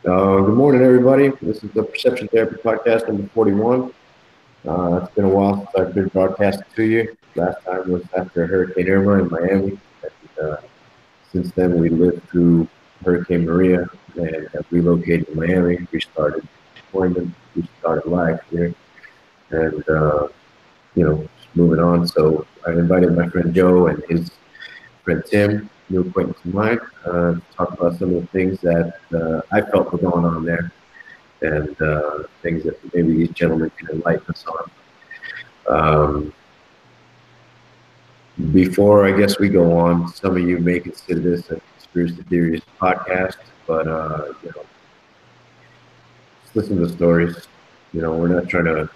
Good morning, everybody. This is the Perception Therapy Podcast number 41. It's been a while since I've been broadcasting to you. Last time was after Hurricane Irma in Miami. And, since then, we lived through Hurricane Maria and have relocated to Miami, restarted employment, restarted life here, and, just moving on. So I invited my friend Joe and his friend Tim, new acquaintance of mine, to talk about some of the things that I felt were going on there and things that maybe these gentlemen can enlighten us on. Before I guess we go on, some of you may consider this a conspiracy theories podcast, but just listen to the stories. We're not trying to.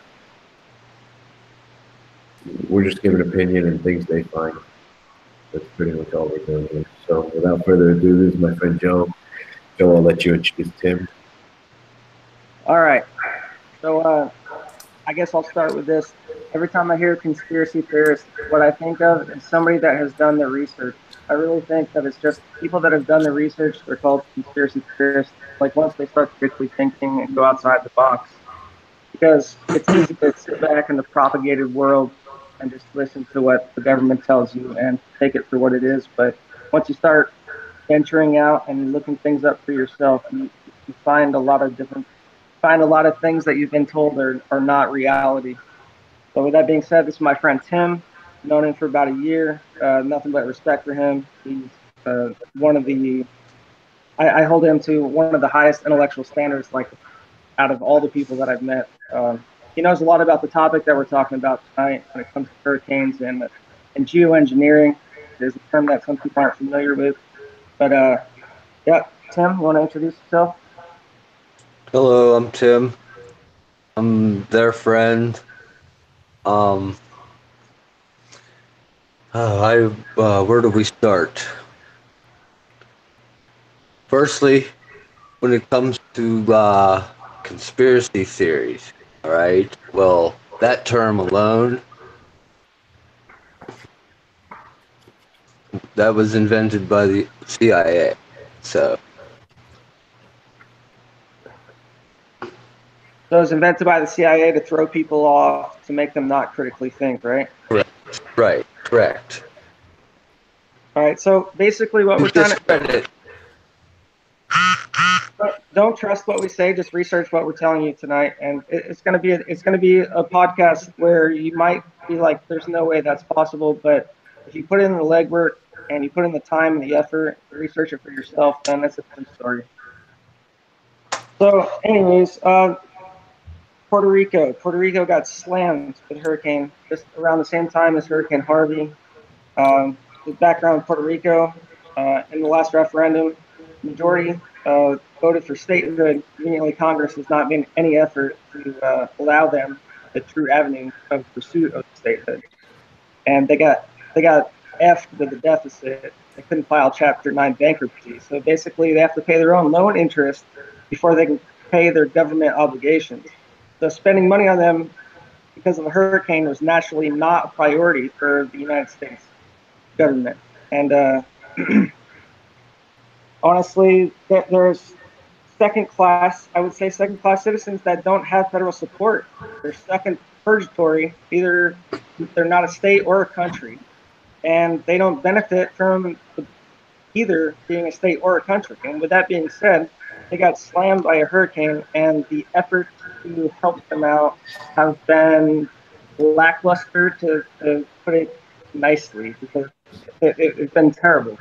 We're just giving opinion and things they find. That's pretty much all we're doing here. So without further ado, this is my friend Joe. Joe, I'll let you introduce Tim. All right. So I guess I'll start with this. Every time I hear conspiracy theorists, what I think of is somebody that has done the research. I really think that it's just people that have done the research. They're called conspiracy theorists. Like once they start critically thinking and go outside the box, because it's easy to sit back in the propagated world and just listen to what the government tells you and take it for what it is. But once you start venturing out and looking things up for yourself, you find a lot of things that you've been told are not reality. So with that being said, this is my friend Tim. Known him for about a year. Nothing but respect for him. He's one of the I hold him to one of the highest intellectual standards, like out of all the people that I've met. He knows a lot about the topic that we're talking about tonight when it comes to hurricanes and geoengineering. Is a term that some people aren't familiar with. But yeah, Tim, you want to introduce yourself? Hello, I'm Tim. I'm their friend. Where do we start? Firstly, when it comes to conspiracy theories, all right. Well, that term alone, that was invented by the CIA. So it was invented by the CIA to throw people off, to make them not critically think, right? Correct. All right, so basically what we're trying to... Don't trust what we say, just research what we're telling you tonight. And it's going to be a podcast where you might be like, there's no way that's possible. But if you put in the legwork and you put in the time and the effort to research it for yourself, then that's a different story. So anyways, Puerto Rico got slammed with a hurricane just around the same time as Hurricane Harvey. The background of Puerto Rico, in the last referendum, majority voted for statehood. Conveniently, Congress has not made any effort to allow them the true avenue of pursuit of statehood. And they got effed with the deficit. They couldn't file Chapter 9 bankruptcy. So basically, they have to pay their own loan interest before they can pay their government obligations. So spending money on them because of a hurricane was naturally not a priority for the United States government. And honestly, there's second class citizens that don't have federal support. They're stuck in purgatory. Either they're not a state or a country, and they don't benefit from either being a state or a country. And with that being said, they got slammed by a hurricane, and the efforts to help them out have been lackluster, to put it nicely, because it's been terrible,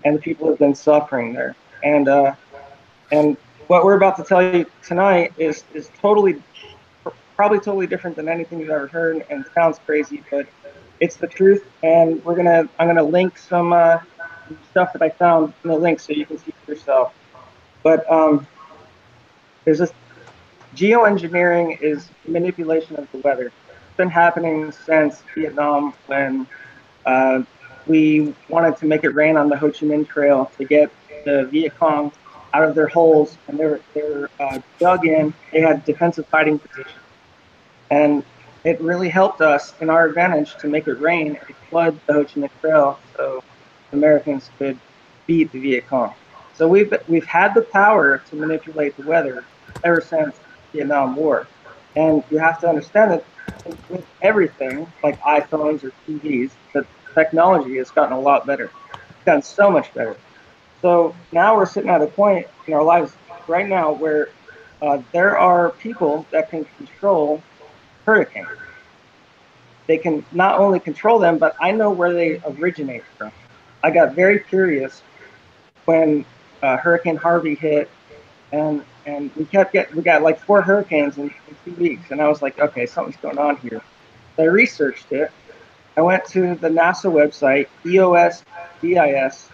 and the people have been suffering there. And what we're about to tell you tonight is probably totally different than anything you've ever heard, and sounds crazy, but it's the truth. And I'm gonna link some stuff that I found in the link so you can see for yourself. But there's this geoengineering is manipulation of the weather. It's been happening since Vietnam, when we wanted to make it rain on the Ho Chi Minh Trail to get the Viet Cong out of their holes, and they're dug in. They had defensive fighting positions, and it really helped us in our advantage to make it rain and flood the Ho Chi Minh Trail so Americans could beat the Viet Cong. So we've had the power to manipulate the weather ever since the Vietnam War, and you have to understand that with everything like iPhones or TVs, the technology has gotten a lot better. It's gotten so much better. So now we're sitting at a point in our lives right now where there are people that can control hurricanes. They can not only control them, but I know where they originate from. I got very curious when Hurricane Harvey hit, and we got like 4 hurricanes in 2 weeks, and I was like, okay, something's going on here. So I researched it. I went to the NASA website, EOSDIS,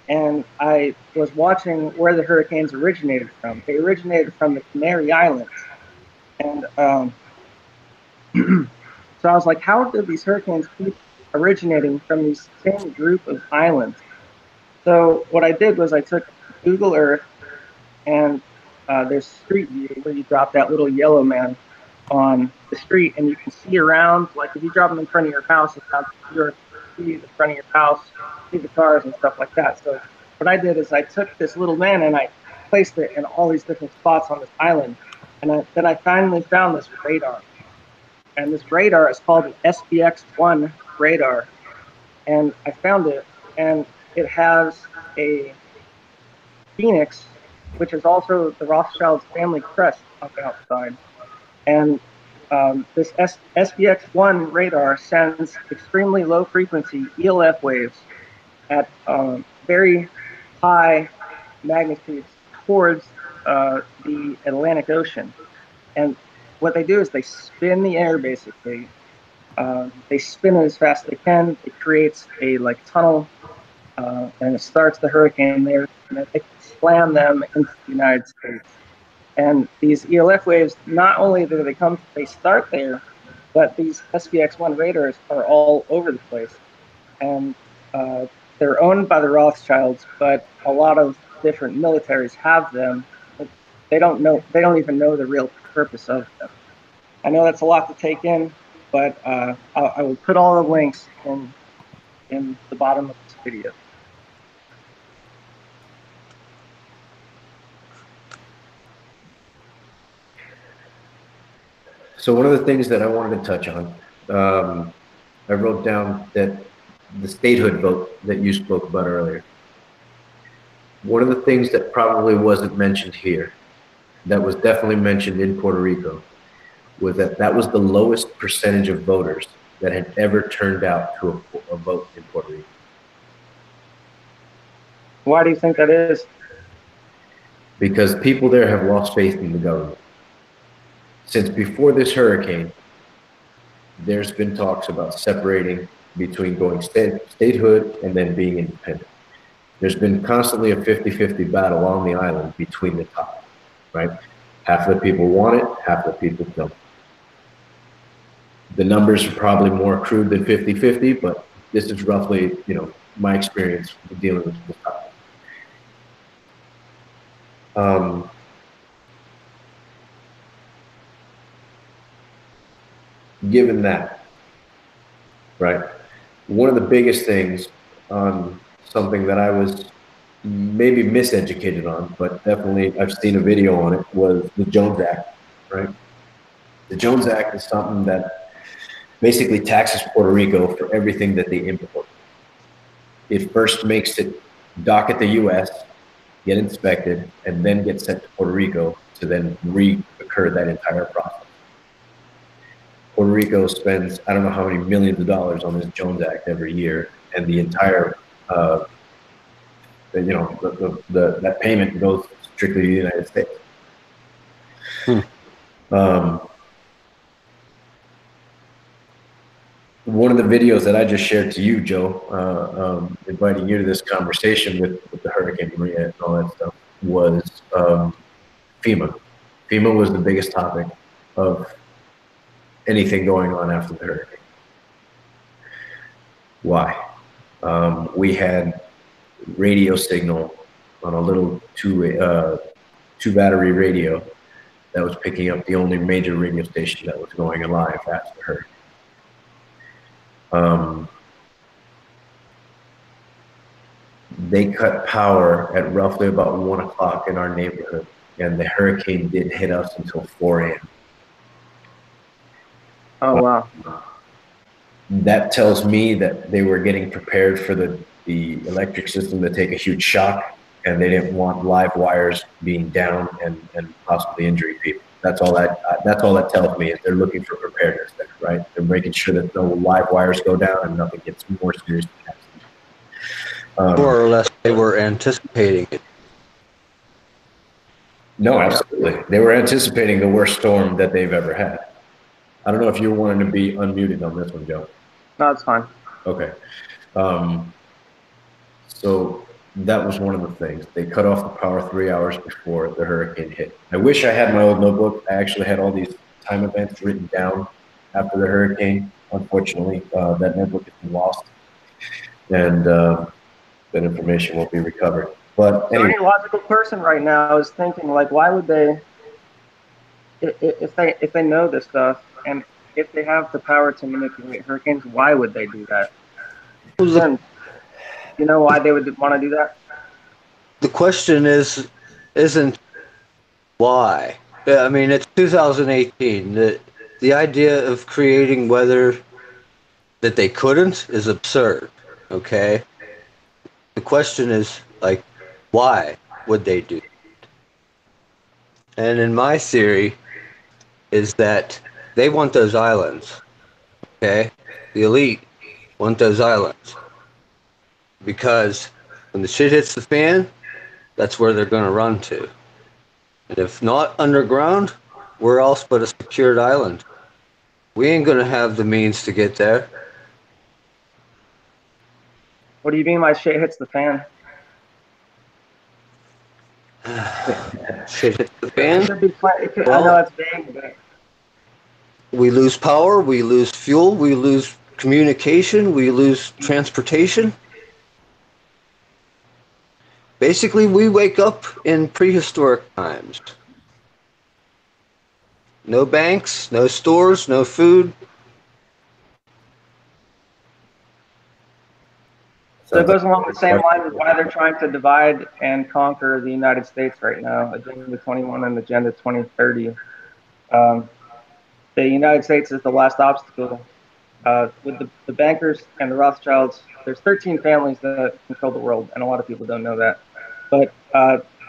and I was watching where the hurricanes originated from. They originated from the Canary Islands, and so I was like, how did these hurricanes keep originating from these same group of islands? So what I did was I took Google Earth, and there's Street View where you drop that little yellow man on the street, and you can see around. Like if you drop them in front of your house, it's not you see the front of your house, see the cars and stuff like that. So what I did is I took this little man and I placed it in all these different spots on this island, and then I finally found this radar, and this radar is called an SPX-1 radar, and I found it, and it has a phoenix, which is also the Rothschild's family crest on the outside. And this SPX-1 radar sends extremely low frequency ELF waves at very high magnitudes towards the Atlantic Ocean. And what they do is they spin the air basically. They spin it as fast as they can. It creates a like tunnel, and it starts the hurricane there, and they slam them into the United States. And these ELF waves, not only do they come, they start there, but these SPX-1 radars are all over the place. And they're owned by the Rothschilds, but a lot of different militaries have them. But they don't even know the real purpose of them. I know that's a lot to take in, but I will put all the links in the bottom of this video. So one of the things that I wanted to touch on, I wrote down that the statehood vote that you spoke about earlier. One of the things that probably wasn't mentioned here, that was definitely mentioned in Puerto Rico, was that that was the lowest percentage of voters that had ever turned out to a vote in Puerto Rico. Why do you think that is? Because people there have lost faith in the government. Since before this hurricane, there's been talks about separating between going statehood and then being independent. There's been constantly a 50-50 battle on the island between the top, right? Half of the people want it, half of the people don't. The numbers are probably more crude than 50-50, but this is roughly, my experience dealing with this topic. Given that, right, one of the biggest things on something that I was maybe miseducated on, but definitely I've seen a video on it, was the Jones Act, right? The Jones Act is something that basically taxes Puerto Rico for everything that they import. It first makes it dock at the U.S., get inspected, and then get sent to Puerto Rico to then reoccur that entire process. Puerto Rico spends, I don't know how many millions of dollars on this Jones Act every year, and the entire, that payment goes strictly to the United States. One of the videos that I just shared to you, Joe, inviting you to this conversation with the Hurricane Maria and all that stuff, was FEMA. FEMA was the biggest topic of anything going on after the hurricane. Why? We had radio signal on a little two battery radio that was picking up the only major radio station that was going live after the hurricane. they cut power at roughly about 1 o'clock in our neighborhood, and the hurricane didn't hit us until 4 a.m. Oh wow. That tells me that they were getting prepared for the electric system to take a huge shock, and they didn't want live wires being down and possibly injuring people. That's all that tells me is they're looking for preparedness there, right? They're making sure that no live wires go down and nothing gets more serious. More or less, they were anticipating it. No, absolutely. They were anticipating the worst storm that they've ever had. I don't know if you wanted to be unmuted on this one, Joe. No, it's fine. Okay. So that was one of the things. They cut off the power 3 hours before the hurricane hit. I wish I had my old notebook. I actually had all these time events written down after the hurricane. Unfortunately, that notebook has been lost, and that information won't be recovered. But So anyway, any logical person right now is thinking like, why would they, if they know this stuff and if they have the power to manipulate hurricanes, why would they do that? And you know why they would want to do that? The question isn't why. I mean, it's 2018. The idea of creating weather that they couldn't is absurd. Okay. The question is like, why would they do it? And in my theory, is that they want those islands. Okay, the elite want those islands because when the shit hits the fan, that's where they're going to run to. And if not underground, where else but a secured island? We ain't going to have the means to get there. What do you mean by shit hits the fan? Shit hits the fan. I know it's vague, but We lose power, we lose fuel, we lose communication, we lose transportation. Basically, we wake up in prehistoric times. No banks, no stores, no food. so it goes along the same lines as why they're trying to divide and conquer the United States right now, Agenda 21 and Agenda 2030. The United States is the last obstacle. With the bankers and the Rothschilds, there's 13 families that control the world, and a lot of people don't know that. But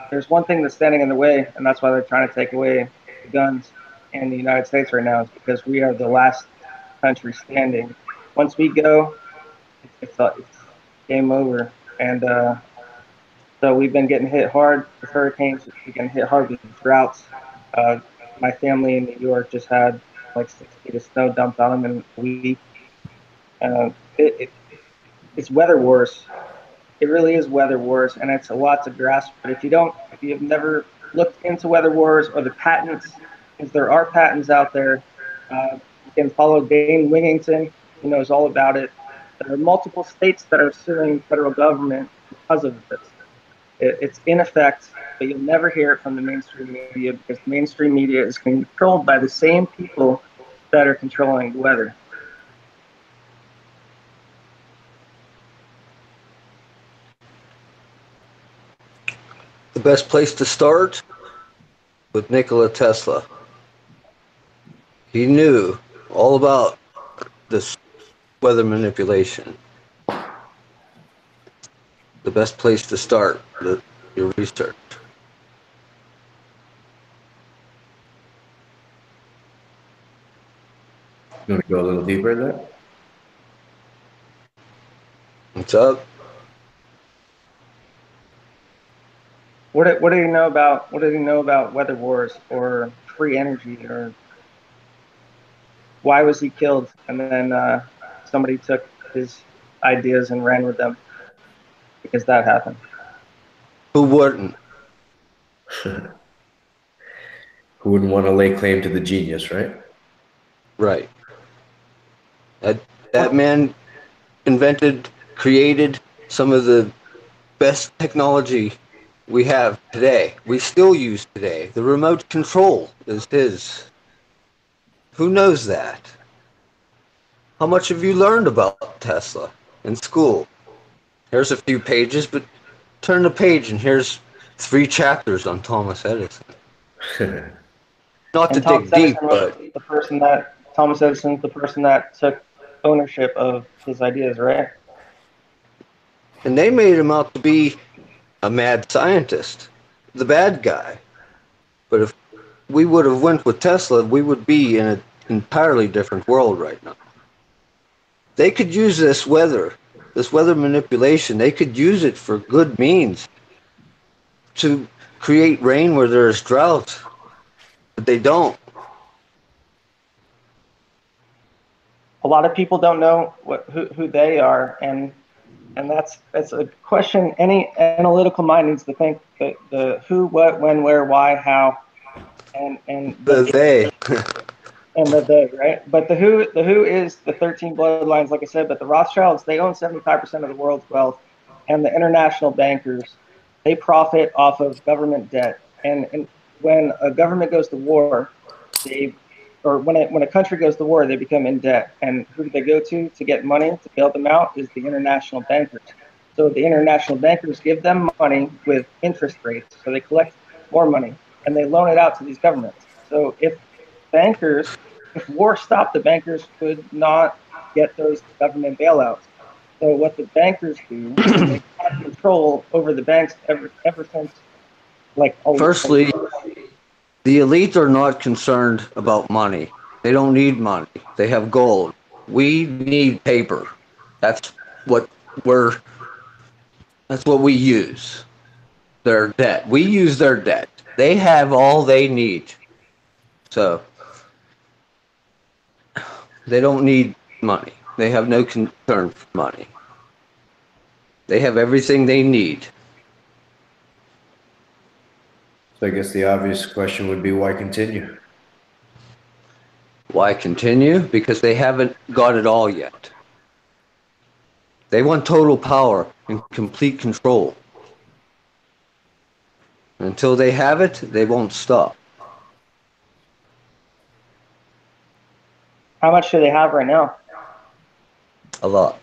there's one thing that's standing in the way, and that's why they're trying to take away the guns in the United States right now, is because we are the last country standing. Once we go, it's game over. And so we've been getting hit hard with hurricanes. We've been getting hit hard with droughts. My family in New York just had like 6 feet of snow dumped on them in a week. It's weather wars. It really is weather wars, and it's a lot to grasp. But if you have never looked into weather wars or the patents, because there are patents out there, you can follow Dane Wingington. He knows all about it. There are multiple states that are suing the federal government because of this. It's in effect, but you'll never hear it from the mainstream media because the mainstream media is controlled by the same people that are controlling the weather. The best place to start with Nikola Tesla. He knew all about this weather manipulation. The best place to start your research. you want to go a little deeper in that? What's up? What do you know about weather wars or free energy, or why was he killed and then somebody took his ideas and ran with them? Because that happened. Who wouldn't? Who wouldn't want to lay claim to the genius, right? Right. That man created some of the best technology we have today. We still use today. The remote control is his. Who knows that? How much have you learned about Tesla in school? Here's a few pages, but turn the page and here's 3 chapters on Thomas Edison. Not to And Thomas dig deep, Edison was but the person that Thomas Edison's the person that took ownership of his ideas, right? and they made him out to be a mad scientist, the bad guy. But if we would have went with Tesla, we would be in an entirely different world right now. They could use this weather manipulation. They could use it for good means to create rain where there is drought, but they don't. A lot of people don't know who they are, and that's a question any analytical mind needs to think. The who, what, when, where, why, how, and The they. the they, right? But the who is the 13 bloodlines, like I said. But the Rothschilds, they own 75% of the world's wealth, and the international bankers, they profit off of government debt. And when a government goes to war, they or when a country goes to war, they become in debt. And who do they go to get money to bail them out? Is the international bankers. So the international bankers give them money with interest rates. So they collect more money and they loan it out to these governments. So bankers, if war stopped, the bankers could not get those government bailouts. So what the bankers do is they have control over the banks ever since like Firstly, the elite are not concerned about money. They don't need money. They have gold. We need paper. That's what we're that's what we use. Their debt. We use their debt. They have all they need. So they don't need money. They have no concern for money. They have everything they need. So I guess the obvious question would be, why continue? Why continue? Because they haven't got it all yet. They want total power and complete control. Until they have it, they won't stop. how much do they have right now? A lot.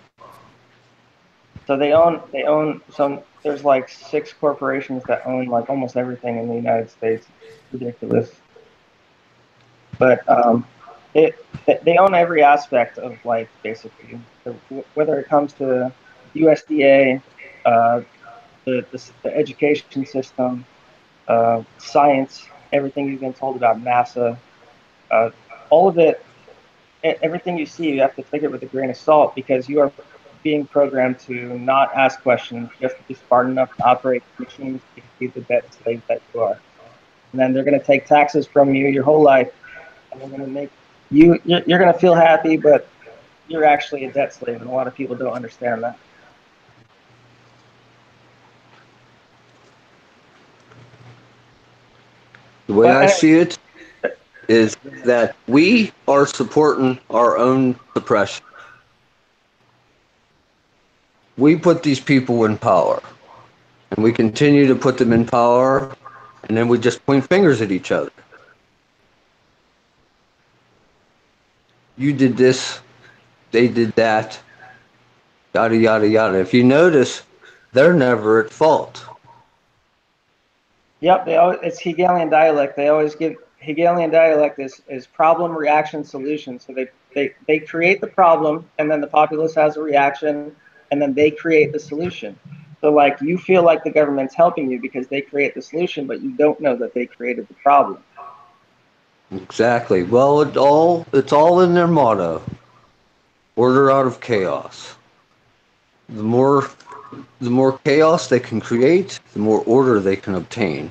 So they own some. There's like 6 corporations that own like almost everything in the United States. It's ridiculous, but it they own every aspect of life basically. So whether it comes to USDA, uh, the education system, science, everything you've been told about NASA, uh, all of it, everything you see, you have to take it with a grain of salt because you are being programmed to not ask questions, just to be smart enough to operate machines to be the debt slave that you are. And then they're going to take taxes from you your whole life, and they're going to make you're going to feel happy, but you're actually a debt slave, and a lot of people don't understand that. The way But I anyway, see it is that we are supporting our own suppression. We put these people in power, and we continue to put them in power, and then we just point fingers at each other. You did this, they did that, yada, yada, yada. If you notice, they're never at fault. yep, it's Hegelian dialect. They always give Hegelian dialect is problem, reaction, solution. So they create the problem, and then the populace has a reaction, and then they create the solution. So like you feel like the government's helping you because they create the solution, but you don't know that they created the problem. Exactly. Well, it's all in their motto. Order out of chaos. The more the more chaos they can create, the more order they can obtain.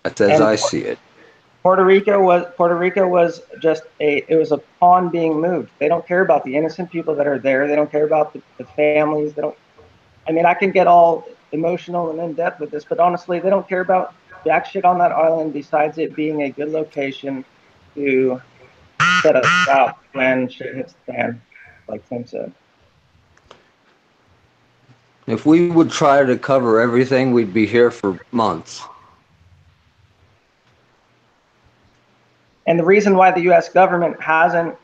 That's as And I see it. Puerto Rico was just it was a pawn being moved. They don't care about the innocent people that are there. They don't care about the families. They don't. I mean, I can get all emotional and in depth with this, but honestly, they don't care about jack shit on that island besides it being a good location to set us up when shit hits the fan, like Tim said. If we would try to cover everything, we'd be here for months. And the reason why the U.S. government hasn't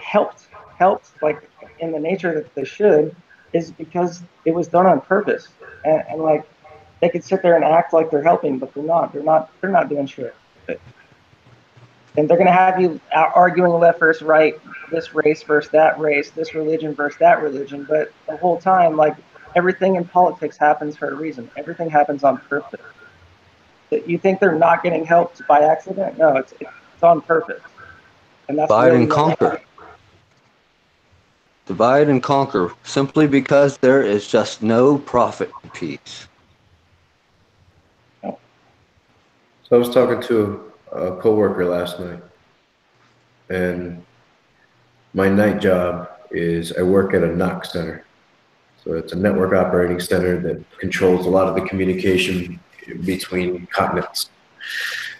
helped like in the nature that they should is because it was done on purpose. And like they could sit there and act like they're helping, but they're not. They're not doing shit. And they're going to have you arguing left versus right, this race versus that race, this religion versus that religion. But the whole time, like everything in politics happens for a reason. Everything happens on purpose. You think they're not getting helped by accident? No, it's on purpose. And that's Divide really and conquer. Divide and conquer, simply because there is just no profit in peace. So I was talking to a coworker last night, and my night job is I work at a NOC center. So it's a network operating center that controls a lot of the communication between continents,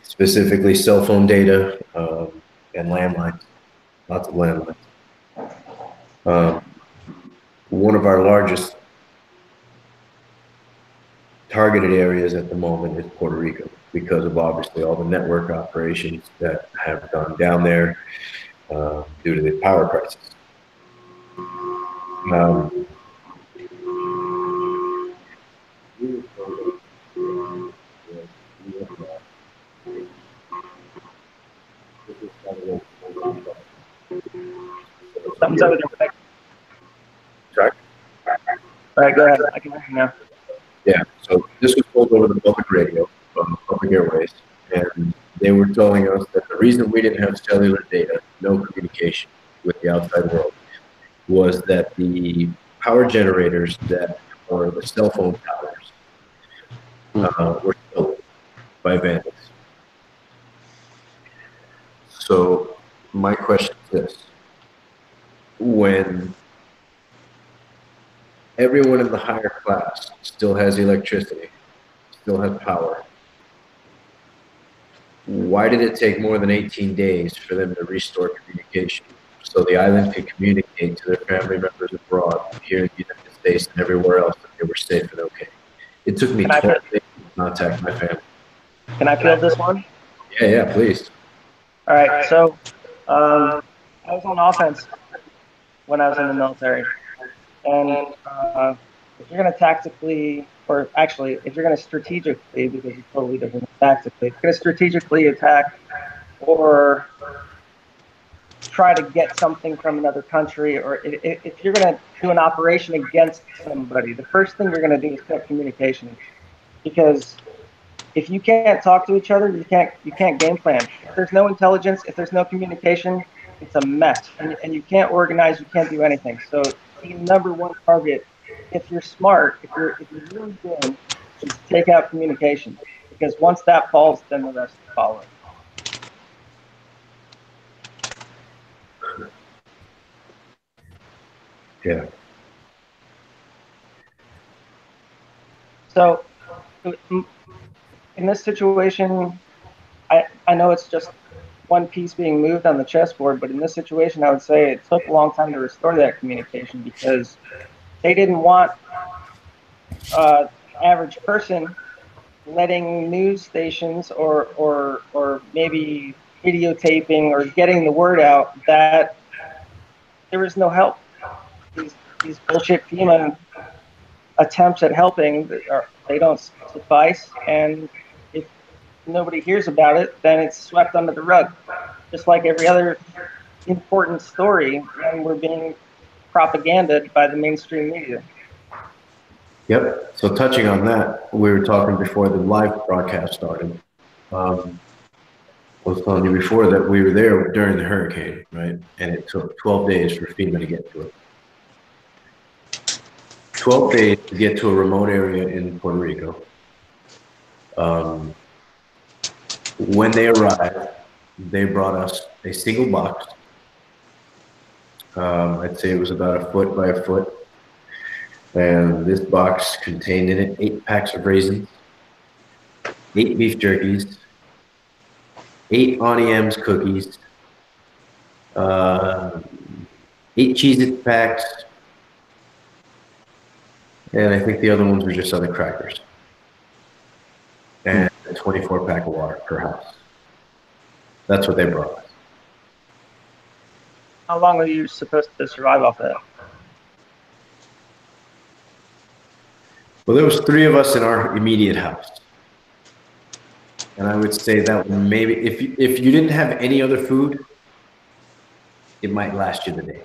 specifically cell phone data and landlines, lots of landlines. One of our largest targeted areas at the moment is Puerto Rico because of obviously all the network operations that have gone down there due to the power crisis. Something's over there. Sorry? All right, go ahead. I can hear you now. Yeah, so this was told over the public radio, public airways, and they were telling us that the reason we didn't have cellular data, no communication with the outside world, was that the power generators that were the cell phone towers were stolen by vandals. So my question is this: when everyone in the higher class still has electricity, still has power, why did it take more than 18 days for them to restore communication so the island could communicate to their family members abroad here in the United States and everywhere else that they were safe and okay? It took me 12 days to contact my family. Can I field this one? Yeah, please. All right, so I was on offense when I was in the military. And if you're going to tactically, or actually, if you're going to strategically, because it's totally different than tactically, if you're going to strategically attack or try to get something from another country, or if you're going to do an operation against somebody, the first thing you're going to do is cut communication. Because if you can't talk to each other, you can't game plan. If there's no intelligence, if there's no communication, it's a mess. And you can't organize, you can't do anything. So the number one target, if you're smart, if you're really good, is take out communication. Because once that falls, then the rest follow. Yeah. So in this situation, I know it's just one piece being moved on the chessboard, but in this situation, I would say it took a long time to restore that communication because they didn't want average person letting news stations or maybe videotaping or getting the word out that there is no help. These bullshit FEMA attempts at helping, they don't suffice, and if nobody hears about it, then it's swept under the rug, just like every other important story when we're being propagandaed by the mainstream media. Yep. So touching on that, we were talking before the live broadcast started. I was telling you before that we were there during the hurricane, right? And it took 12 days for FEMA to get to it. 12 days to get to a remote area in Puerto Rico. When they arrived, they brought us a single box. I'd say it was about a foot by a foot. And this box contained in it 8 packs of raisins, 8 beef jerkies, 8 Auntie M's cookies, 8 Cheez-It packs, and I think the other ones were just other crackers. And a 24-pack of water per house. That's what they brought us. How long are you supposed to survive off that? Well, there was 3 of us in our immediate house. And I would say that maybe if you didn't have any other food, it might last you the day.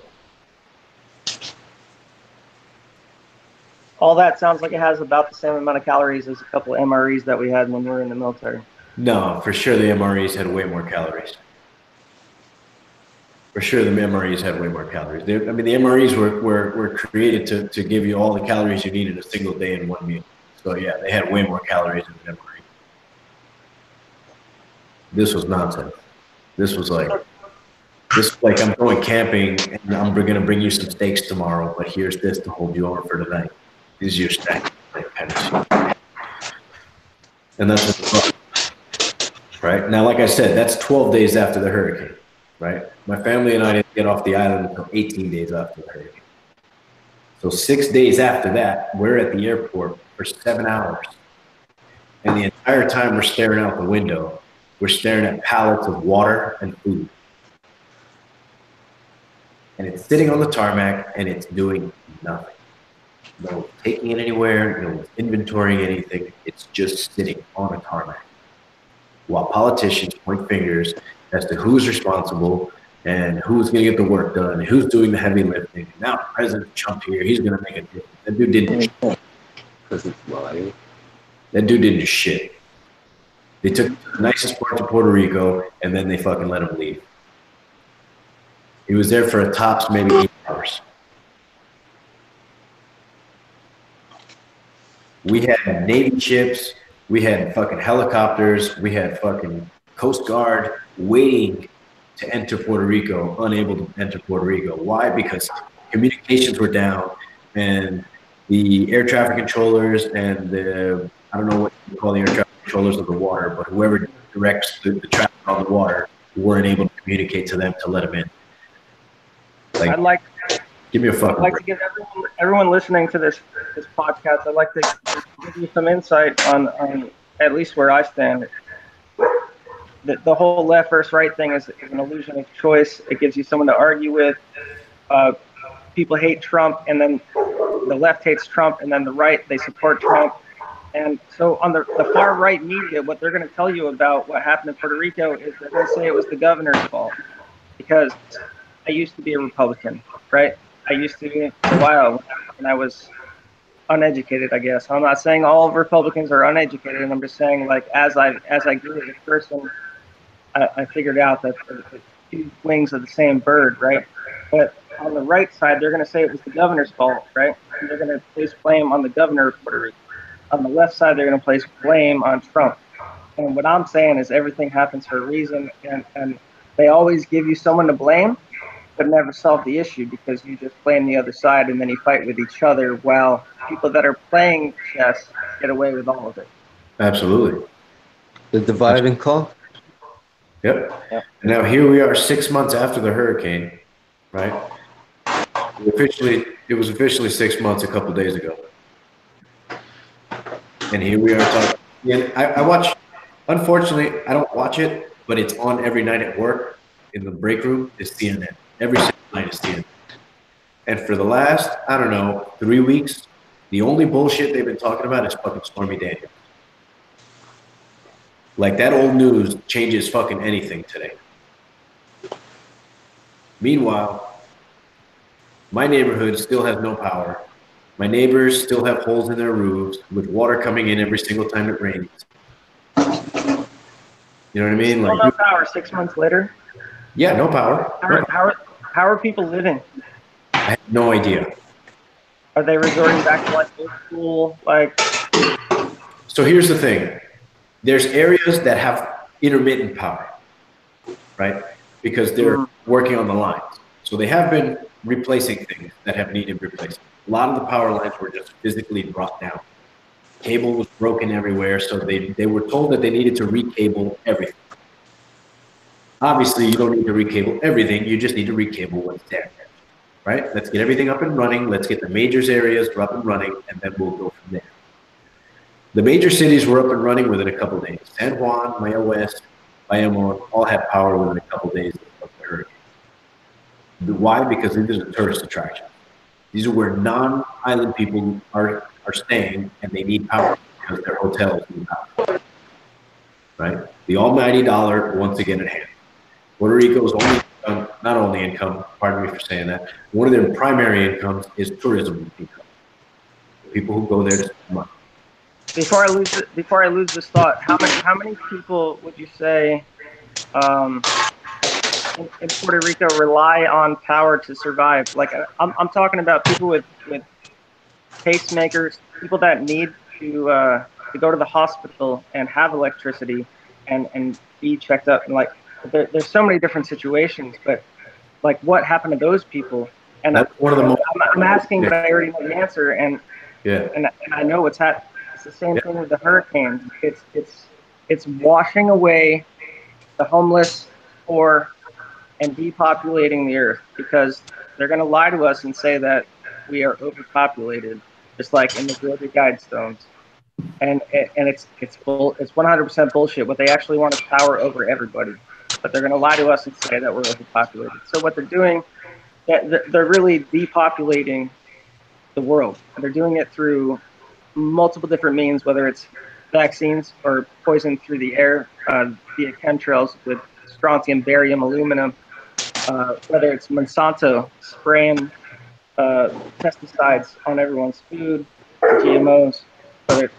All that sounds like it has about the same amount of calories as a couple of MREs that we had when we were in the military. No, for sure the MREs had way more calories. For sure the MREs had way more calories. The MREs were created to give you all the calories you need in a single day in one meal. So yeah, they had way more calories than an MRE. This was nonsense. This was like I'm going camping and I'm gonna bring you some steaks tomorrow, but here's this to hold you over for tonight. This is your snack, kind of shit. And that's what the fuck. Right now, like I said, that's 12 days after the hurricane. Right, my family and I didn't get off the island until 18 days after the hurricane. So 6 days after that, we're at the airport for 7 hours, and the entire time we're staring out the window, we're staring at pallets of water and food. And it's sitting on the tarmac and it's doing nothing. No one's taking it anywhere, no one's inventorying anything. It's just sitting on a tarmac. While politicians point fingers as to who's responsible and who's going to get the work done, and who's doing the heavy lifting. Now President Trump here, he's going to make a difference. That dude didn't do shit. That dude didn't do shit. They took the nicest part of Puerto Rico and then they fucking let him leave. He was there for a tops maybe 8 hours. We had Navy ships, we had fucking helicopters, we had fucking Coast Guard waiting to enter Puerto Rico, unable to enter Puerto Rico. Why? Because communications were down and the air traffic controllers and the, I don't know what you call the air traffic controllers of the water, but whoever directs the traffic on the water weren't able to communicate to them to let them in. Like, give me a fucking I'd like to give everyone listening to this podcast, I'd like to give you some insight on at least where I stand. The whole left versus right thing is an illusion of choice. It gives you someone to argue with. People hate Trump, and then the left hates Trump, and then the right, they support Trump. And so on the far right media, what they're going to tell you about what happened in Puerto Rico is they're going to say it was the governor's fault. Because I used to be a Republican, right? I used to be for a while when I was uneducated, I guess. I'm not saying all Republicans are uneducated, and I'm just saying, like, as I grew as a person, I figured out that the 2 wings of the same bird, right? But on the right side, they're going to say it was the governor's fault, right? And they're going to place blame on the governor of Puerto Rico. On the left side, they're going to place blame on Trump. And what I'm saying is everything happens for a reason, and they always give you someone to blame, but never solve the issue because you just blame the other side and then you fight with each other while people that are playing chess get away with all of it. Absolutely. The divide and conquer. Yep. And now here we are 6 months after the hurricane, right? It was officially 6 months a couple of days ago. And here we are talking. Yeah, I watch, unfortunately, I don't watch it, but it's on every night at work in the break room is CNN. Every single night is CNN. And for the last, I don't know, 3 weeks, the only bullshit they've been talking about is fucking Stormy Daniels. Like, that old news changes fucking anything today. Meanwhile, my neighborhood still has no power. My neighbors still have holes in their roofs with water coming in every single time it rains. You know what I mean? Still no power 6 months later? Yeah, no power. How are people living? I have no idea. Are they resorting back to like old school? Like, so here's the thing. There's areas that have intermittent power, right? Because they're working on the lines. So they have been replacing things that have needed replacing. A lot of the power lines were just physically brought down. Cable was broken everywhere, so they were told that they needed to recable everything. Obviously, you don't need to recable everything. You just need to recable what's there, right? Let's get everything up and running. Let's get the majors areas up and running, and then we'll go from there. The major cities were up and running within a couple of days. San Juan, Maya West, Bayamon all had power within a couple of days of the hurricane. Why? Because these are tourist attractions. These are where non-island people are are staying and they need power because their hotels need power. Right? The almighty dollar once again at hand. Puerto Rico's only income, not only income, pardon me for saying that, one of their primary incomes is tourism income. The people who go there to spend money. Before I lose this thought, how many people would you say in Puerto Rico rely on power to survive? Like I'm talking about people with pacemakers, people that need to go to the hospital and have electricity and be checked up. And like there's so many different situations, but like what happened to those people? And That's one of the most. I'm asking, but I already know the answer, and Yeah. and I know what's happening. It's the same thing with the hurricanes. It's washing away the homeless, poor, and depopulating the earth because they're going to lie to us and say that we are overpopulated, just like in the Georgia Guidestones. And it's 100% bullshit. What they actually want is power over everybody, but they're going to lie to us and say that we're overpopulated. So what they're doing, they're really depopulating the world. And they're doing it through multiple different means, whether it's vaccines or poison through the air via chemtrails with strontium, barium, aluminum, whether it's Monsanto spraying pesticides on everyone's food, GMOs, whether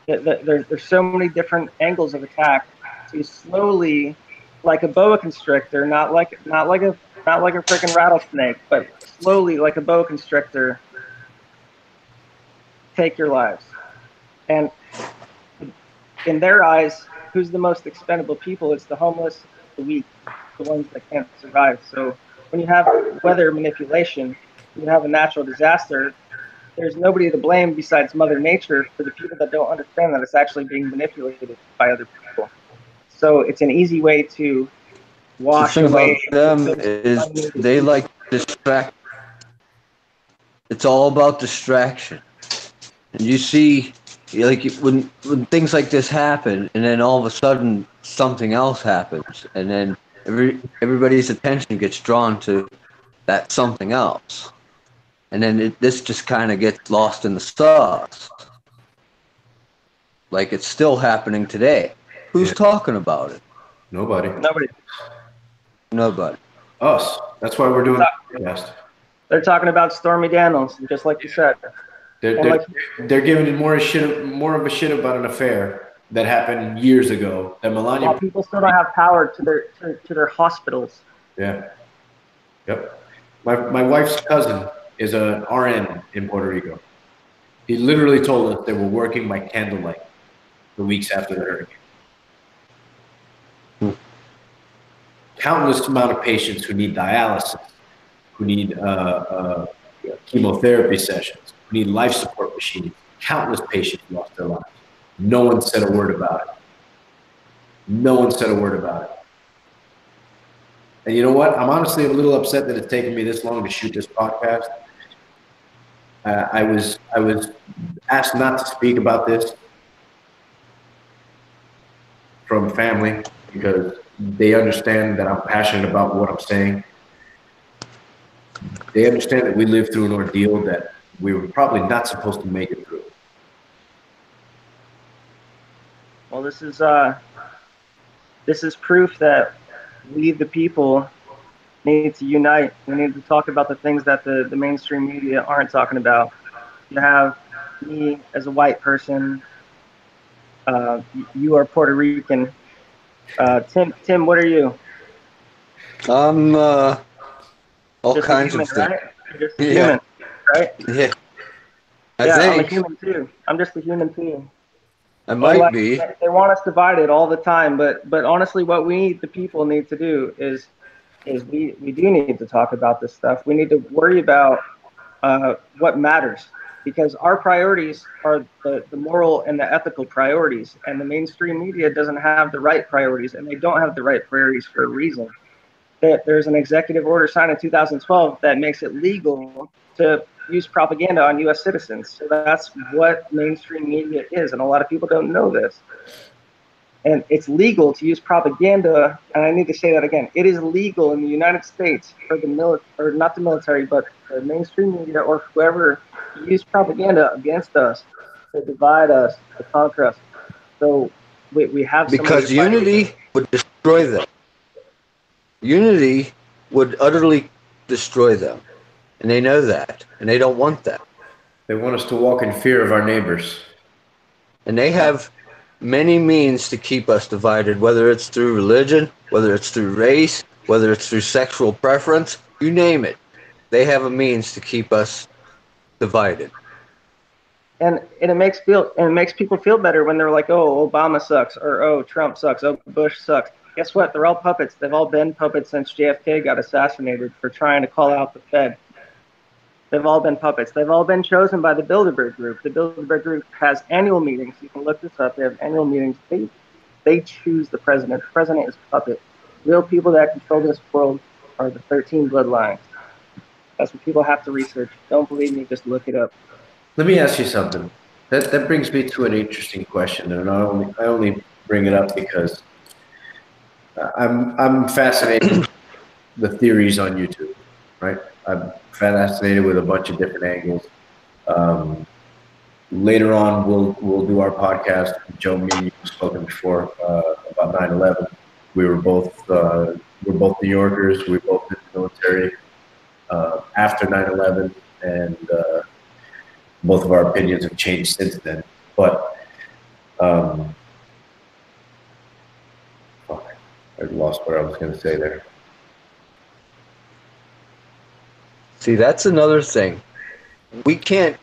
there's so many different angles of attack to slowly, like a boa constrictor, not like a freaking rattlesnake, but slowly like a boa constrictor, take your lives. And in their eyes, who's the most expendable people? It's the homeless, the weak, the ones that can't survive. So when you have weather manipulation, you have a natural disaster, there's nobody to blame besides Mother Nature for the people that don't understand that it's actually being manipulated by other people. So it's an easy way to wash The thing away about them is they like distract. It's all about distraction. And you see, like when things like this happen, and then all of a sudden something else happens, and then everybody's attention gets drawn to that something else, and then this just kind of gets lost in the sauce. Like it's still happening today. Who's talking about it? Nobody. Nobody. Us. That's why we're doing the podcast. They're talking about Stormy Daniels, just like you said. They're giving it more of a shit about an affair that happened years ago. That Melania. While people still don't have power to their hospitals. Yeah. Yep. My wife's cousin is an RN in Puerto Rico. He literally told us they were working by candlelight the weeks after the hurricane. Countless amount of patients who need dialysis, who need chemotherapy sessions, who need life support machines. Countless patients lost their lives. No one said a word about it. No one said a word about it. And you know what? I'm honestly a little upset that it's taken me this long to shoot this podcast. I was asked not to speak about this from family because they understand that I'm passionate about what I'm saying. They understand that we lived through an ordeal that we were probably not supposed to make it through. Well, this is proof that we, the people, need to unite. We need to talk about the things that the mainstream media aren't talking about. You have me as a white person. You are Puerto Rican. Tim, what are you? I'm all Just kinds human, of things. right? You're just a human, right? Yeah. I'm a think human too. I'm just a human too. I might be. They want us divided all the time, but honestly, what we, the people, need to do is we do need to talk about this stuff. We need to worry about what matters, because our priorities are the moral and the ethical priorities, and the mainstream media doesn't have the right priorities, and they don't have the right priorities for a reason. There's an executive order signed in 2012 that makes it legal to use propaganda on U.S. citizens. So that's what mainstream media is, and a lot of people don't know this. And it's legal to use propaganda, and I need to say that again. It is legal in the United States for the military, or not the military, but the mainstream media or whoever to use propaganda against us, to divide us, to conquer us. So we have somebody to Because fight with. unity would destroy them. Unity would utterly destroy them. And they know that. And they don't want that. They want us to walk in fear of our neighbors. And they have many means to keep us divided, whether it's through religion, whether it's through race, whether it's through sexual preference, you name it. They have a means to keep us divided. And it makes people feel better when they're like, oh, Obama sucks, or oh, Trump sucks, oh, Bush sucks. Guess what? They're all puppets. They've all been puppets since JFK got assassinated for trying to call out the Fed. They've all been puppets. They've all been chosen by the Bilderberg Group. The Bilderberg Group has annual meetings. You can look this up. They have annual meetings. They choose the president. The president is a puppet. Real people that control this world are the 13 bloodlines. That's what people have to research. Don't believe me, just look it up. Let me ask you something. That brings me to an interesting question, and I only bring it up because I'm fascinated with the theories on YouTube, right? I'm fascinated with a bunch of different angles. Later on, we'll do our podcast. Joe, me, and you have spoken before about 9/11. We're both New Yorkers. We both in the military after 9/11, and both of our opinions have changed since then. But I lost what I was going to say there. See, that's another thing. We can't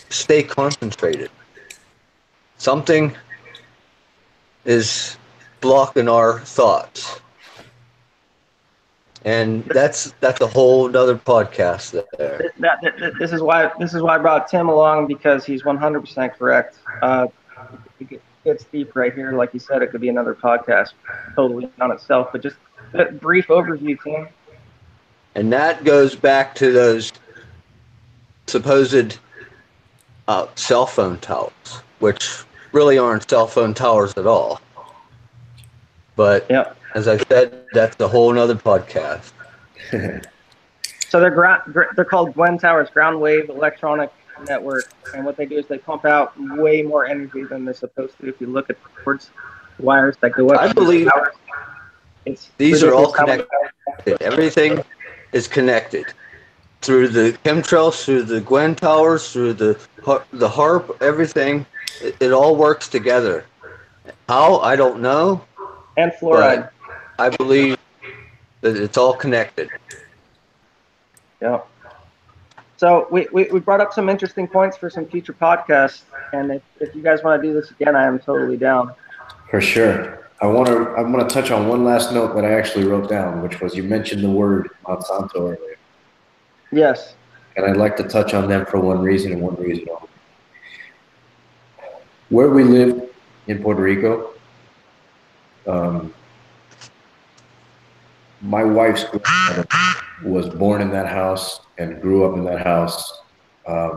stay concentrated. Something is blocking our thoughts. And that's a whole other podcast there. This is why I brought Tim along, because he's 100% correct. It gets deep right here. Like you said, it could be another podcast totally on itself. But just a brief overview, Tim. And that goes back to those supposed cell phone towers, which really aren't cell phone towers at all. But yep. As I said, that's a whole nother podcast. So they're called Gwen Towers, ground wave electronic network. And what they do is they pump out way more energy than they're supposed to. If you look at the cords, wires that go up, I believe these are all connected. Everything is connected through the chemtrails, through the Gwen towers, through the HARP. Everything, it all works together. How, I don't know. And fluoride. I believe that it's all connected. Yeah. So we brought up some interesting points for some future podcasts, and if you guys want to do this again, I am totally down. For sure. I want to touch on one last note that I actually wrote down, which was you mentioned the word Monsanto earlier. Yes. And I'd like to touch on them for one reason and one reason only. Where we live in Puerto Rico, my wife's grandmother was born in that house and grew up in that house.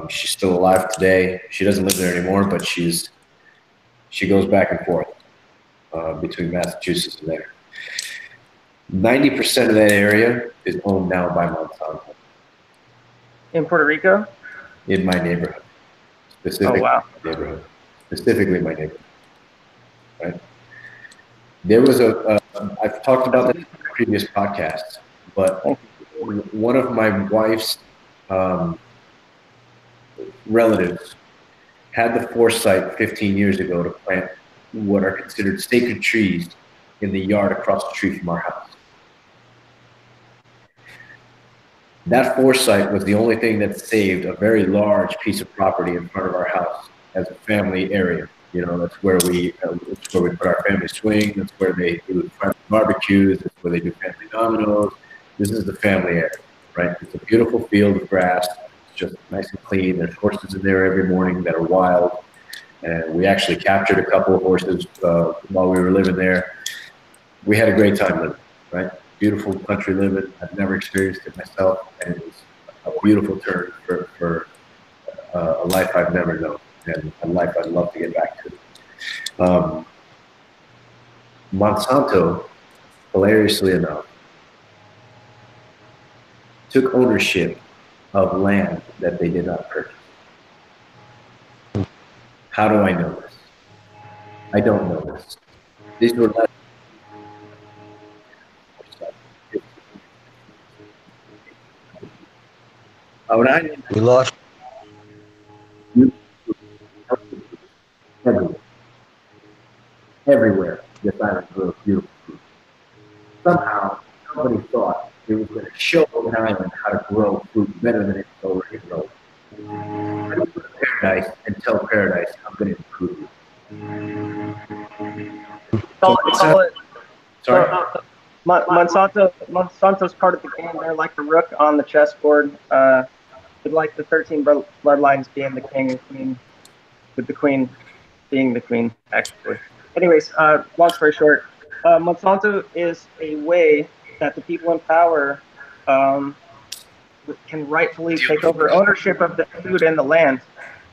She's still alive today. She doesn't live there anymore, but she goes back and forth between Massachusetts and there. 90% of that area is owned now by Monsanto. In Puerto Rico? In my neighborhood. Specifically, oh, wow. My neighborhood. Specifically my neighborhood. Right? There was I've talked about this in previous podcasts, but one of my wife's relatives had the foresight 15 years ago to plant what are considered sacred trees in the yard across the street from our house. That foresight was the only thing that saved a very large piece of property in front of our house as a family area. You know, that's where we put our family swing. That's where they do family barbecues. That's where they do family dominoes. This is the family area, right? It's a beautiful field of grass. It's just nice and clean. There's horses in there every morning that are wild. And we actually captured a couple of horses while we were living there. We had a great time living, right? Beautiful country living. I've never experienced it myself. And it was a beautiful turn for a life I've never known. And a life I'd love to get back to. Monsanto, hilariously enough, took ownership of land that they did not purchase. How do I know this? I don't know this. These were less. When I didn't We lost. you everywhere, everywhere, this island grows beautiful food. Somehow, somebody thought it was going to show an island how to grow food better than it's already grown. Paradise and tell paradise, I'm going to improve you. So Call it. sorry. Monsanto's part of the game. They're like the rook on the chessboard. With like the 13 bloodlines being the king and queen, with the queen being the queen, actually. Anyways, long story short, Monsanto is a way that the people in power can rightfully take over ownership of the food and the land.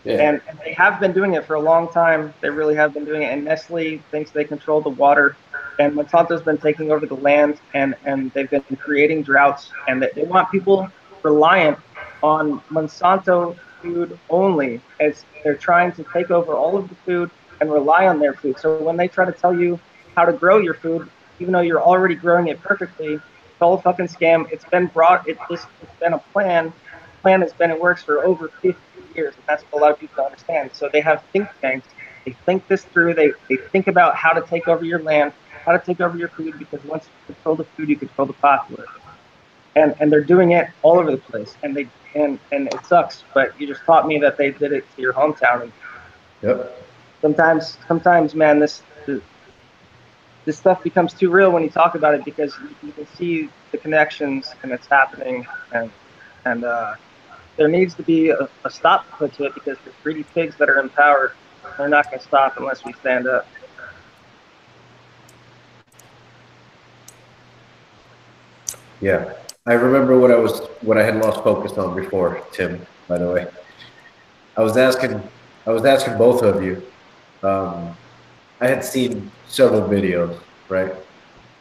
Yeah. And they have been doing it for a long time. They really have been doing it. And Nestle thinks they control the water. And Monsanto's been taking over the land, and they've been creating droughts. And they want people reliant on Monsanto food only, as they're trying to take over all of the food and rely on their food. So when they try to tell you how to grow your food, even though you're already growing it perfectly, it's all a fucking scam. It's been it's been a plan. The plan has been in works for over 50 years, and that's what a lot of people don't understand. So they have think tanks. They think this through. They think about how to take over your land, how to take over your food, because once you control the food, you control the populace. And they're doing it all over the place, and it sucks. But you just taught me that they did it to your hometown. And Yep. sometimes, man, this stuff becomes too real when you talk about it, because you can see the connections, and it's happening, and there needs to be a stop put to it, because the greedy pigs that are in power, they're not going to stop unless we stand up. Yeah. I remember what I had lost focus on before, Tim, by the way. I was asking both of you. I had seen several videos, right?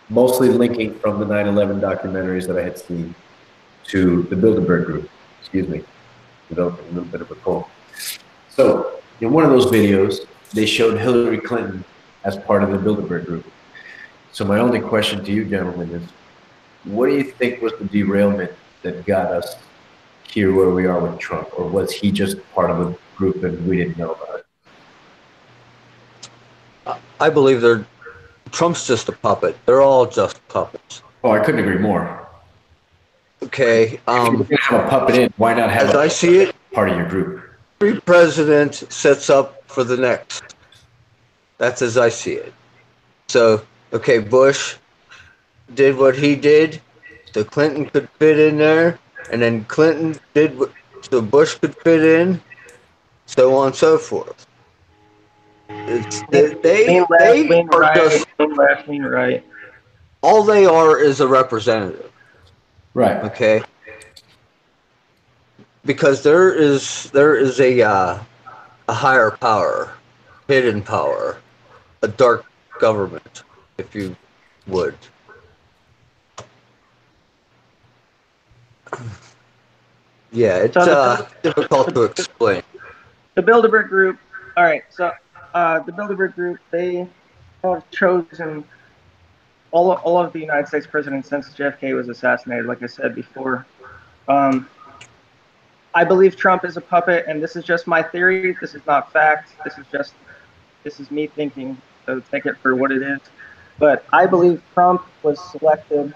Mostly linking from the 9/11 documentaries that I had seen to the Bilderberg Group. Excuse me, developing a little bit of a cold. So in one of those videos, they showed Hillary Clinton as part of the Bilderberg Group. So my only question to you, gentlemen, is what do you think was the derailment that got us here where we are with Trump, or was he just part of a group and we didn't know about it? I believe Trump's just a puppet. They're all just puppets. Oh, I couldn't agree more. Okay. If you're going to have a puppet in, why not have As I see it, part of your group? every president sets up for the next. That's as I see it. So, okay, Bush did what he did, so Clinton could fit in there, and then Clinton did what so Bush could fit in, so on and so forth. Lean left, They lean are right, just lean left, lean right. all they are is a representative. Right. Okay. Because there is a higher power, hidden power, a dark government, if you would. Yeah, it's difficult to explain. The Bilderberg Group. All right, so the Bilderberg Group, they have chosen all of the United States presidents since JFK was assassinated. Like I said before, I believe Trump is a puppet, and this is just my theory. This is not fact. This is me thinking. So take it for what it is. But I believe Trump was selected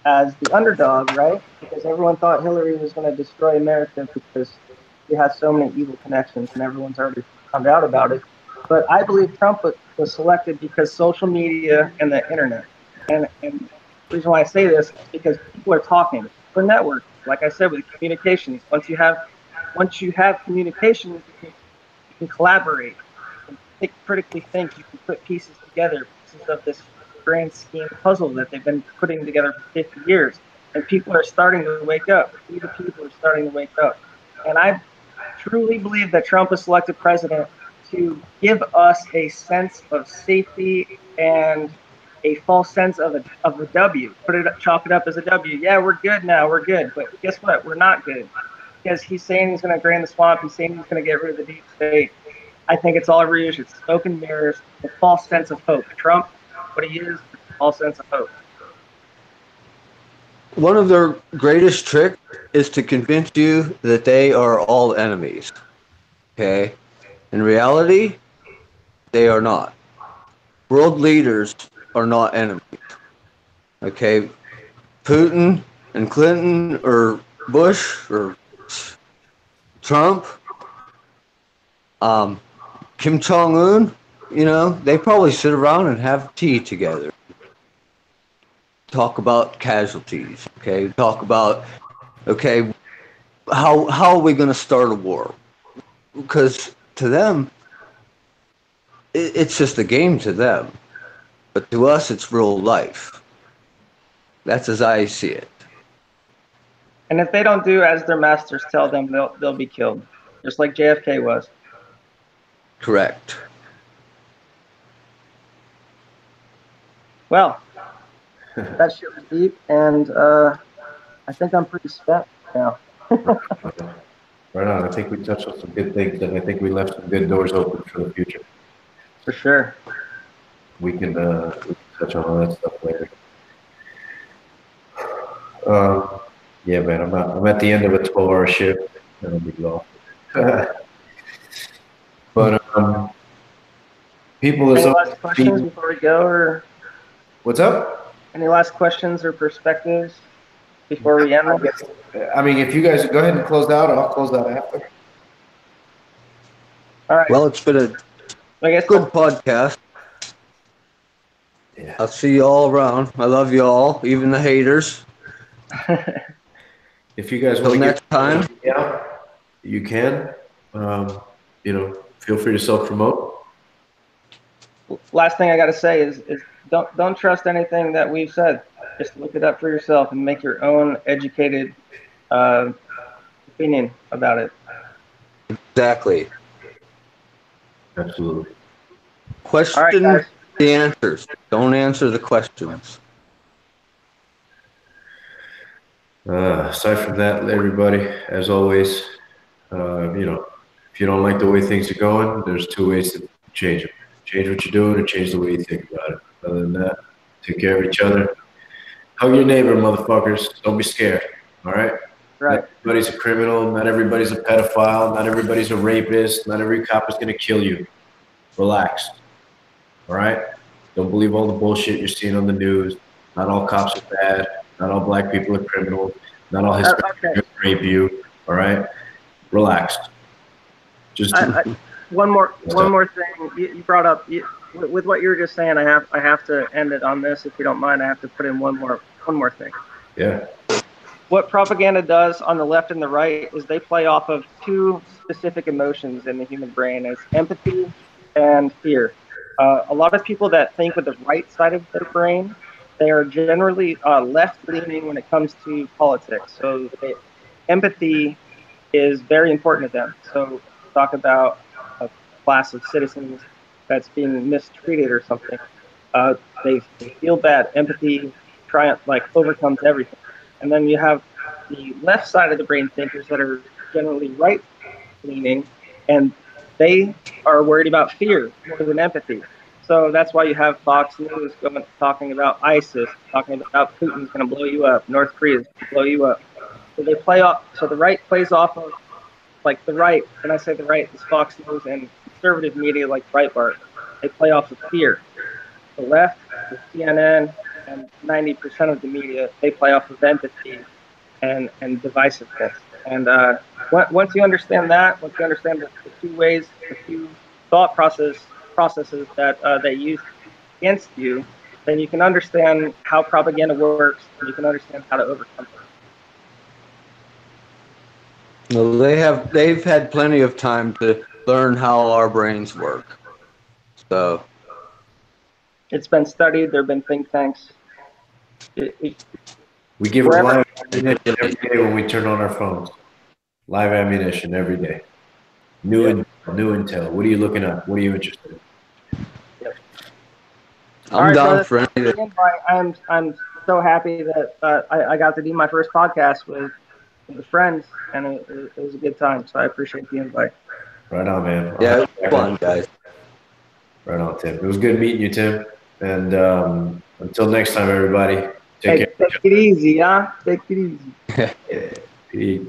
as the underdog, right? Because everyone thought Hillary was going to destroy America because she has so many evil connections, and everyone's already found out about it. But I believe Trump was selected because social media and the internet. And the reason why I say this is because people are talking for networks. Like I said, with communications, once you have communications, you can collaborate, you can critically think, you can put pieces together, pieces of this grand scheme puzzle that they've been putting together for 50 years. And people are starting to wake up. We, the people, are starting to wake up. And I truly believe that Trump was selected president to give us a sense of safety and a false sense of a W. Chalk it up as a W. Yeah, we're good now. We're good. But guess what? We're not good because he's saying he's going to drain the swamp. He's saying he's going to get rid of the deep state. I think it's all rouge. It's smoke and mirrors. A false sense of hope. Trump, what he is a false sense of hope. One of their greatest tricks is to convince you that they are all enemies. Okay? In reality, they are not. World leaders are not enemies. Okay? Putin and Clinton or Bush or Trump, Kim Jong-un, they probably sit around and have tea together. Talk about casualties, okay? Talk about, okay, how are we going to start a war? Because to them, it's just a game to them. But to us, it's real life. That's as I see it. And if they don't do as their masters tell them, they'll be killed, just like JFK was. Correct. Well, that shit was deep, and I think I'm pretty spent now. Right on. I think we touched on some good things, and I think we left some good doors open for the future. For sure. We can touch on all that stuff later. Yeah, man. I'm at the end of a 12-hour shift, and I'll be lost. But people Any last questions before we go, or what's up? Any last questions or perspectives before we end? I mean, if you guys go ahead and close out, I'll close out after. All right. Well, it's been a good podcast. Yeah. I'll see you all around. I love you all, even the haters. If you guys want to next time, you can. Feel free to self-promote. Last thing I got to say is don't trust anything that we've said. Just look it up for yourself and make your own educated opinion about it. Exactly. Absolutely. Question the answers. Don't answer the questions. Aside from that, everybody, as always, if you don't like the way things are going, there's two ways to change them. Change what you're doing or change the way you think about it. Other than that, take care of each other. Hug your neighbor, motherfuckers. Don't be scared, all right? Right. Not everybody's a criminal. Not everybody's a pedophile. Not everybody's a rapist. Not every cop is going to kill you. Relax, all right? Don't believe all the bullshit you're seeing on the news. Not all cops are bad. Not all black people are criminals. Not all Hispanics are going to rape you, all right? Relax. Just one more thing you brought up with what you were just saying. I have to end it on this, if you don't mind. I have to put in one more thing. Yeah. What propaganda does on the left and the right is they play off of two specific emotions in the human brain: as empathy and fear. A lot of people that think with the right side of their brain, they are generally left-leaning when it comes to politics. So empathy is very important to them. So talk about a class of citizens that's being mistreated or something. They feel bad. Empathy overcomes everything. And then you have the left side of the brain thinkers that are generally right-leaning, and they are worried about fear more than empathy. So that's why you have Fox News talking about ISIS, talking about Putin's going to blow you up, North Korea's going to blow you up. So they play off. So the right plays off of, like, the right. When I say the right, it's Fox News and conservative media like Breitbart. They play off of fear. The left, the CNN, and 90% of the media, they play off of empathy and divisiveness. And once you understand that, once you understand the two ways, the two thought processes that they use against you, then you can understand how propaganda works, and you can understand how to overcome it. Well, they've had plenty of time to learn how our brains work. So it's been studied. There have been think tanks. We give them live ammunition every day when we turn on our phones. Live ammunition every day. New intel. What are you looking at? What are you interested in? Yep. All I'm right, down brother. for Thanks anything. the invite. I'm so happy that I got to do my first podcast with friends, and it was a good time. So I appreciate the invite. Right on, man. I'll Yeah, have it you was back on. fun, guys. Right on, Tim. It was good meeting you, Tim. And until next time, everybody, take Hey, take it easy, huh? Take it easy. care. Peace.